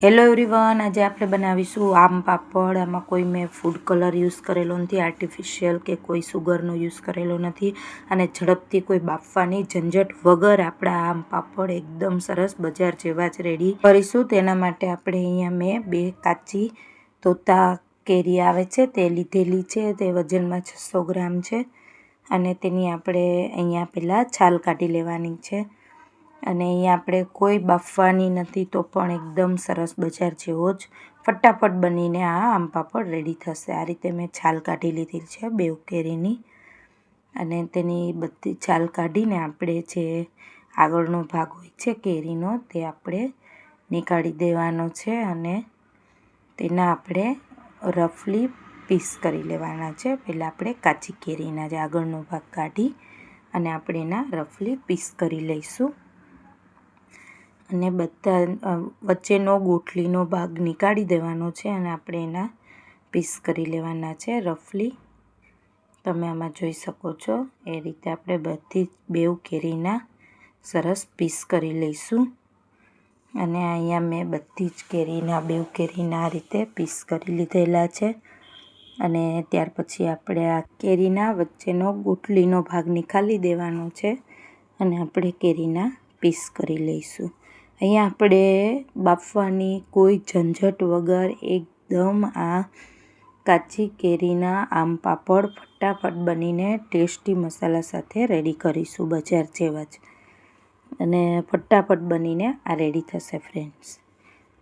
Hello everyone, આજે આપણે બનાવીશું આમ પાપડ. આમાં કોઈ મેં ફૂડ કલર યુઝ કરેલો નથી, આર્ટિફિશિયલ કે કોઈ સુગરનો યુઝ કરેલો નથી. અને ઝડપથી કોઈ બાફવાની ઝંઝટ વગર આપણા આમ પાપડ એકદમ સરસ બજાર જેવા જ રેડી કરીશું. તેના માટે આપણે અહીંયા મેં 2 કાચી તોતા કેરી આવે છે તે લીધેલી છે. તે વજનમાં 600 ગ્રામ છે અને તેની આપણે અહીંયા પહેલાં છાલ કાઢી લેવાની છે. અને અહીંયા આપણે કોઈ બાફવાની નથી, તો પણ એકદમ સરસ બજાર જેવો જ ફટાફટ બનીને આ આમ પાપડ રેડી થશે. આ રીતે મેં છાલ કાઢી લીધી છે 2 કેરીની અને તેની બધી છાલ કાઢીને આપણે જે આગળનો ભાગ હોય છે કેરીનો તે આપણે નીકાળી દેવાનો છે અને તેના આપણે રફલી પીસ કરી લેવાના છે. પહેલાં આપણે કાચી કેરીના જે આગળનો ભાગ કાઢી અને આપણે એના રફલી પીસ કરી લઈશું. અને બધા વચ્ચેનો ગોટલીનો ભાગ નીકાળી દેવાનો છે અને આપણે એના પીસ કરી લેવાના છે રફલી. તમે આમાં જોઈ શકો છો એ રીતે આપણે બધી 2 કેરીના સરસ પીસ કરી લઈશું. અને અહીંયા મેં બધી જ કેરીના 2 કેરીના આ રીતે પીસ કરી લીધેલા છે. અને ત્યાર પછી આપણે આ કેરીના વચ્ચેનો ગોટલીનો ભાગ નીકાળી દેવાનો છે અને આપણે કેરીના પીસ કરી લઈશું. અહીંયા આપણે બાફવાની કોઈ ઝંઝટ વગર એકદમ આ કાચી કેરીના આમ પાપડ ફટાફટ બનીને ટેસ્ટી મસાલા સાથે રેડી કરીશું બજાર જેવા જ. અને ફટાફટ બનીને આ રેડી થશે ફ્રેન્ડ્સ.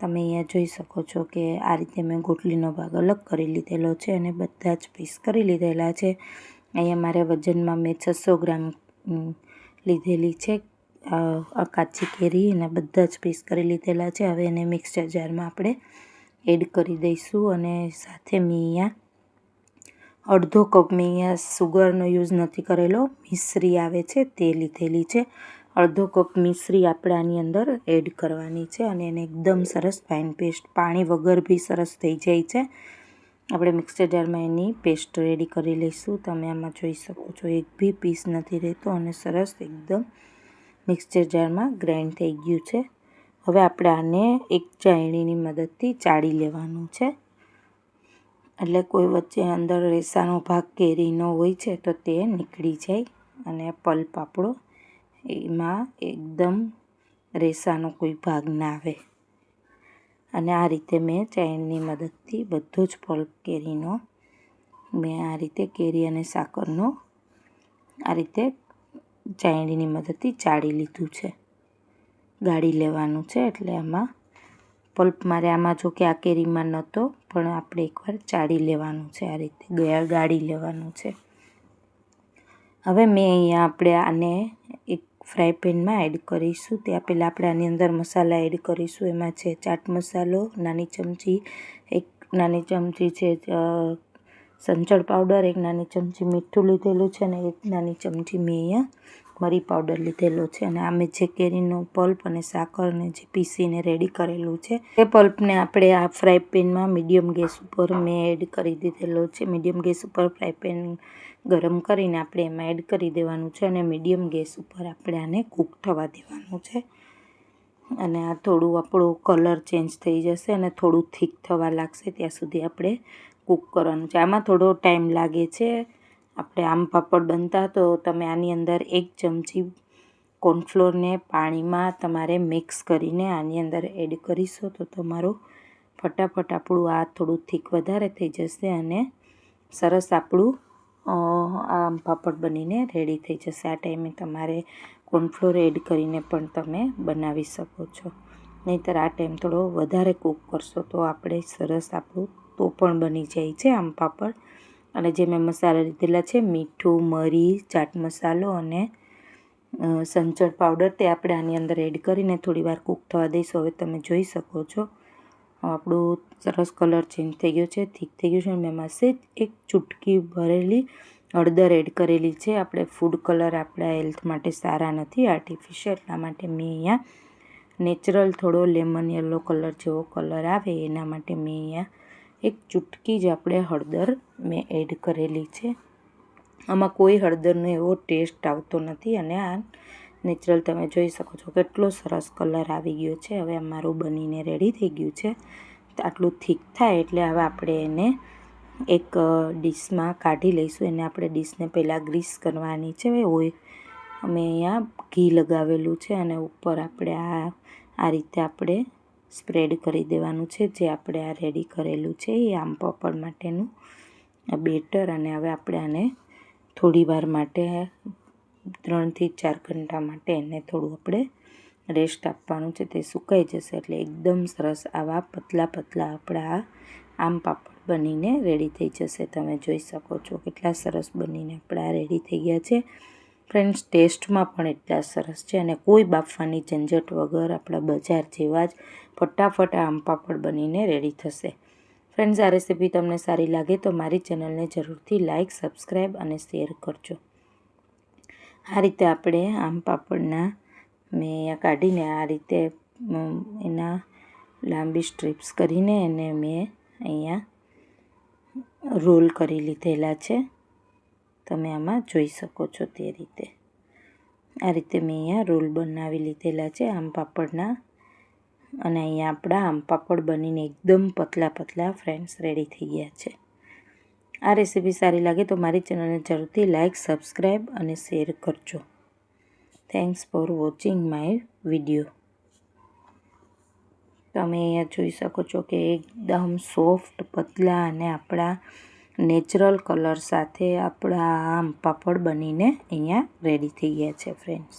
તમે અહીંયા જોઈ શકો છો કે આ રીતે મેં ગોટલીનો ભાગ અલગ કરી લીધેલો છે અને બધા જ પીસ કરી લીધેલા છે. અહીંયા મારે વજનમાં મેં 600 ગ્રામ લીધેલી છે કાચી કેરી અને બધા જ પીસ કરી લીધેલા છે. હવે એને મિક્સર જારમાં આપણે એડ કરી દઈશું. અને સાથે મેં અહીંયા અડધો કપ મેં અહીંયા સુગરનો યુઝ નથી કરેલો, મિશ્રી આવે છે તે લીધેલી છે. અડધો કપ મિશ્રી આપણે આની અંદર એડ કરવાની છે અને એને એકદમ સરસ ફાઇન પેસ્ટ, પાણી વગર બી સરસ થઈ જાય છે. આપણે મિક્સર જારમાં એની પેસ્ટ રેડી કરી લઈશું. તમે આમાં જોઈ શકો છો એક બી પીસ નથી રહેતો અને સરસ એકદમ મિક્સર જારમાં ગ્રાઇન્ડ થઈ ગયું છે. હવે આપણે આને એક ચાળણીની મદદથી ચાળી લેવાનું છે, એટલે કોઈ વચ્ચે અંદર રેસાનો ભાગ કેરીનો હોય છે તો તે નીકળી જાય અને પલ્પ આપણો એમાં એકદમ રેસાનો કોઈ ભાગ ના આવે. અને આ રીતે મેં ચાળણીની મદદથી બધો જ પલ્પ કેરીનો મેં આ રીતે કેરી અને સાકરનો આ રીતે ચાળણીની મદદથી ચાળી લીધું છે, ગાળી લેવાનું છે. એટલે આમાં પલ્પ મારે આમાં જો કે આ કેરીમાં નહોતો, પણ આપણે એકવાર ચાળી લેવાનું છે, આ રીતે ગાળી લેવાનું છે. હવે મેં અહીંયા આપણે આને એક ફ્રાય પેનમાં એડ કરીશું. ત્યાં પહેલાં આપણે આની અંદર મસાલા એડ કરીશું. એમાં છે ચાટ મસાલો નાની ચમચી, 1 નાની ચમચી છે સંચળ પાવડર, 1 નાની ચમચી મીઠું લીધેલું છે અને 1 નાની ચમચી મેં અહીંયા મરી પાવડર લીધેલો છે. અને આ મેં જે કેરીનો પલ્પ અને સાકરને જે પીસીને રેડી કરેલું છે એ પલ્પને આપણે આ ફ્રાય પેનમાં મીડિયમ ગેસ ઉપર મેં એડ કરી દીધેલો છે. મીડિયમ ગેસ ઉપર ફ્રાય પેન ગરમ કરીને આપણે એમાં એડ કરી દેવાનું છે અને મીડિયમ ગેસ ઉપર આપણે આને કૂક થવા દેવાનું છે. અને આ થોડું આપણો કલર ચેન્જ થઈ જશે અને થોડું થીક થવા લાગશે ત્યાં સુધી આપણે કૂક કરવાનું છે. આમાં થોડો ટાઈમ લાગે છે. આપણે આમ પાપડ બનતા તો તમે આની અંદર 1 ચમચી કોર્નફ્લોરને પાણીમાં તમારે મિક્સ કરીને આની અંદર એડ કરીશો તો તમારું ફટાફટ આપણું આ થોડું થીક વધારે થઈ જશે અને સરસ આપણું આમ પાપડ બનીને રેડી થઈ જશે. આ ટાઈમે તમારે કોર્નફ્લોર એડ કરીને પણ તમે બનાવી શકો છો, નહીંતર આ ટાઈમ થોડો વધારે કૂક કરશો તો આપણે સરસ આપણું તો પણ બની જાય છે આમ પાપડ. અને જે મેં મસાલા લીધેલા છે મીઠું, મરી, ચાટ મસાલો અને સંચળ પાવડર તે આપણે આની અંદર એડ કરીને થોડી વાર કૂક થવા દઈશું. હવે તમે જોઈ શકો છો આપણું સરસ કલર ચેન્જ થઈ ગયો છે, થીક થઈ ગયું છે. મેં માસે 1 ચૂટકી ભરેલી હળદર એડ કરેલી છે. આપણે ફૂડ કલર આપણા હેલ્થ માટે સારા નથી, આર્ટિફિશિયલ, એટલા માટે મેં અહીંયા નેચરલ થોડો લેમન યલો કલર જેવો કલર આવે એના માટે મેં અહીંયા 1 ચૂટકી જ આપણે હળદર મેં એડ કરેલી છે. આમાં કોઈ હળદરનો એવો ટેસ્ટ આવતો નથી અને આ નેચરલ તમે જોઈ શકો છો કેટલો સરસ કલર આવી ગયો છે. હવે અમારું બનીને રેડી થઈ ગયું છે. આટલું થીક થાય એટલે હવે આપણે એને એક ડીશમાં કાઢી લઈશું. એને આપણે ડીશને પહેલાં ગ્રીસ કરવાની છે. અમે અહીંયા ઘી લગાવેલું છે અને ઉપર આપણે આ રીતે આપણે સ્પ્રેડ કરી દેવાનું છે જે આપણે આ રેડી કરેલું છે એ આમ પાપડ માટેનું બેટર. અને હવે આપણે આને થોડી વાર માટે 3 થી 4 ઘંટા માટે એને થોડું આપણે રેસ્ટ આપવાનું છે. તે સુકાઈ જશે એટલે એકદમ સરસ આવા પતલા પતલા આપણા આમ પાપડ બનીને રેડી થઈ જશે. તમે જોઈ શકો છો કેટલા સરસ બનીને આપણા રેડી થઈ ગયા છે. ફ્રેન્ડ્સ ટેસ્ટમાં પણ એટલા સરસ છે અને કોઈ બાફવાની ઝંઝટ વગર આપણા બજાર જેવા જ ફટાફટ આમ પાપડ બનીને રેડી થશે. ફ્રેન્ડ્સ આ રેસીપી તમને સારી લાગે તો મારી ચેનલને જરૂરથી લાઇક, સબસ્ક્રાઈબ અને શેર કરજો. આ રીતે આપણે આમ પાપડના મેં અહીંયા કાઢીને આ રીતે એના લાંબી સ્ટ્રીપ્સ કરીને એને મેં અહીંયા રોલ કરી લીધેલા છે. તમે આમાં જોઈ શકો છો તે રીતે આ રીતે મેં અહીંયા રોલ બનાવી લીધેલા છે આમ પાપડના. અને અહીંયા આપણા આમ પાપડ બનીને એકદમ પતલા પતલા ફ્રેન્ડ્સ રેડી થઈ ગયા છે. આ રેસીપી સારી લાગે તો મારી ચેનલને જરૂરથી લાઇક, સબસ્ક્રાઈબ અને શેર કરજો. Thanks for watching my video. તમે અહીંયા જોઈ શકો છો કે એકદમ સોફ્ટ પતલા અને આપણા નેચરલ કલર સાથે આપણા આમ પાપડ બનીને અહીંયા રેડી થઈ ગયા છે ફ્રેન્ડ્સ.